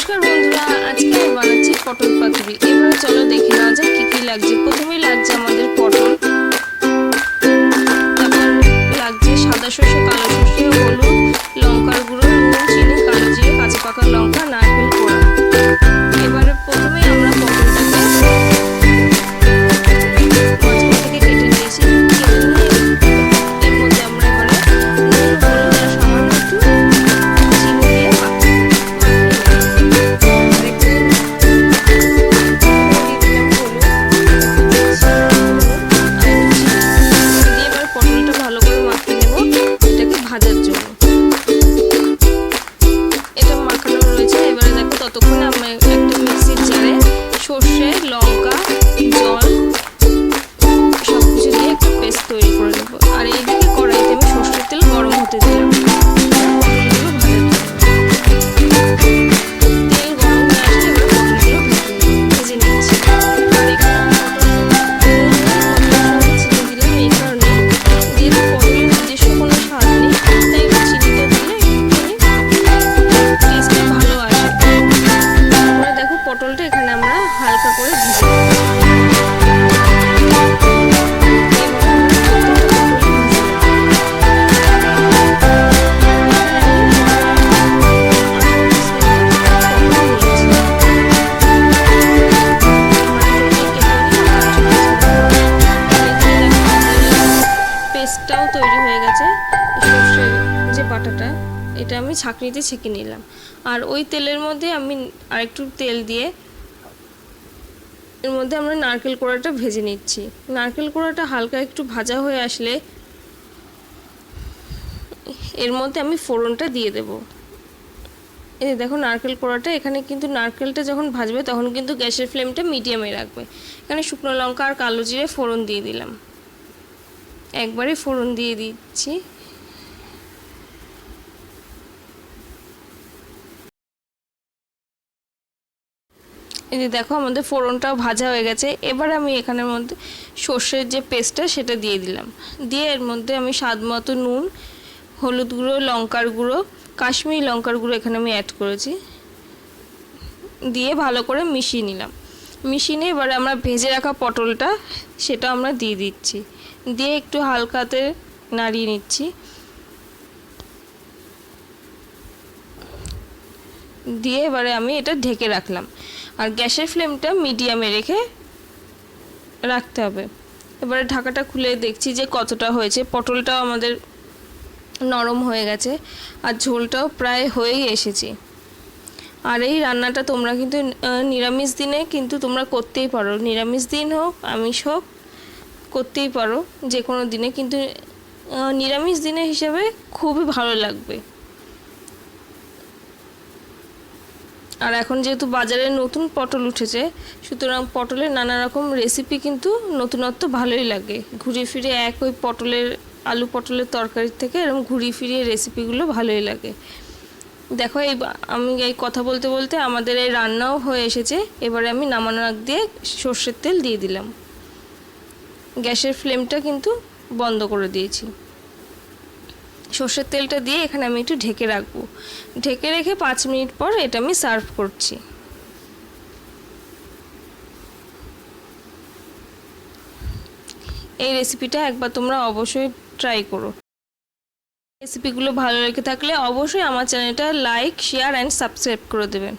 নমস্কার বন্ধুরা, আজকে আমি বানাচ্ছি পটল পাতুরি। এবারে চলো দেখে নেওয়া যাক কি কি লাগছে। প্রথমেই লাগছে আমাদের পটল, তারপর লাগছে সাদা সর্ষে, কালো সর্ষে, হলুদ, লঙ্কার গুঁড়ো, নুন, চিনি, কালো জিরে, কাঁচা পাকা লঙ্কা, নারকেল কোড়া। এবারে প্রথমেই আমরা পটলটাকে মাঝখান থেকে কেটে নিয়েছি। কেটে নিয়ে এর মধ্যে আমরা এবারে নুন, হলুদ আর সামান্য একটু চিনি দিয়ে ভাজার জন্য এটা মাখানো রয়েছে। এবারে দেখো ততক্ষণে আমরা একটা মিক্সির জারে সর্ষে, লঙ্কা, জল সবকিছু দিয়ে একটা পেস্ট তৈরি করে নেবো। আর এইদিকে কড়াইতে আমি সর্ষের তেল গরম হতে দিলাম পটলগুলো ভাজার জন্য। তেল গরম হয়ে আসলে এবার পটলগুলো ভেজে নিচ্ছি। আর এখানে চিনি দিলাম এই কারণে, যেহেতু পটলের নিজস্ব কোনো স্বাদ নেই, তাই একটু চিনিটা দিলে টেস্টটা ভালো আসে। তারপরে দেখো পটলটা এখানে আমরা হালকা করে ভেজে পেস্টটাও তৈরি হয়ে গেছে। সর্ষের যে বাটাটা, এটা আমি ছাঁকনিতে ছেঁকে নিলাম। আর ওই তেলের মধ্যে আমি আরেকটু তেল দিয়ে এর মধ্যে আমরা নারকেল কোড়াটা ভেজে নিচ্ছি। নারকেল কোড়াটা হালকা একটু ভাজা হয়ে আসলে এর মধ্যে আমি ফোড়নটা দিয়ে দেব। এই দেখো নারকেল কোড়াটা, এখানে কিন্তু নারকেলটা যখন ভাজবে তখন কিন্তু গ্যাসের ফ্লেমটা মিডিয়ামে রাখবে। এখানে শুকনো লঙ্কা আর কালো জিরে ফোড়ন দিয়ে দিলাম, একবারে ফোড়ন দিয়ে দিচ্ছি। এই যে দেখো আমাদের ফোড়নটাও ভাজা হয়ে গেছে। এবার আমি এখানের মধ্যে সর্ষের যে পেস্টটা সেটা দিয়ে দিলাম। দিয়ে এর মধ্যে আমি স্বাদ মতো নুন, হলুদ গুঁড়ো, লঙ্কার গুঁড়ো, কাশ্মীরি লঙ্কার গুঁড়ো এখানে আমি অ্যাড করেছি, দিয়ে ভালো করে মিশিয়ে নিলাম। মিশিয়ে নিয়ে এবারে আমরা ভেজে রাখা পটলটা সেটা আমরা দিয়ে দিচ্ছি, দিয়ে একটু হালকাতে নাড়িয়ে নিচ্ছি। দিয়ে এবারে আমি এটা ঢেকে রাখলাম। আর গ্যাসের ফ্লেমটা মিডিয়ামে রেখে রাখতে হবে। এবারে ঢাকাটা খুলে দেখছি যে কতটা হয়েছে। পটলটাও আমাদের নরম হয়ে গেছে আর ঝোলটাও প্রায় হয়েই এসেছে। আর এই রান্নাটা তোমরা কিন্তু নিরামিষ দিনে কিন্তু তোমরা করতেই পারো, নিরামিষ দিন হোক আমিষ হোক করতেই পারো, যে কোনো দিনে, কিন্তু নিরামিষ দিনে হিসাবে খুবই ভালো লাগবে। আর এখন যেহেতু বাজারে নতুন পটল উঠেছে, সুতরাং পটলের নানা রকম রেসিপি কিন্তু নতুনত্ব ভালোই লাগে। ঘুরে ফিরে ওই পটলের আলু পটলের তরকারির থেকে এরকম ঘুরিয়ে ফিরিয়ে রেসিপিগুলো ভালোই লাগে। দেখো আমি এই কথা বলতে বলতে আমাদের এই রান্নাও হয়ে এসেছে। এবারে আমি নামানোর আগ দিয়ে সর্ষের তেল দিয়ে দিলাম। গ্যাসের ফ্লেমটা কিন্তু বন্ধ করে দিয়েছি। সর্ষের তেলটা দিয়ে এখানে আমি একটু ঢেকে রাখবো। ঢেকে রেখে 5 মিনিট পর এটা আমি সার্ভ করছি। এই রেসিপিটা একবার তোমরা অবশ্যই ট্রাই করো। রেসিপিগুলো ভালো লেগে থাকলে অবশ্যই আমার চ্যানেলটা লাইক, শেয়ার অ্যান্ড সাবস্ক্রাইব করে দেবেন।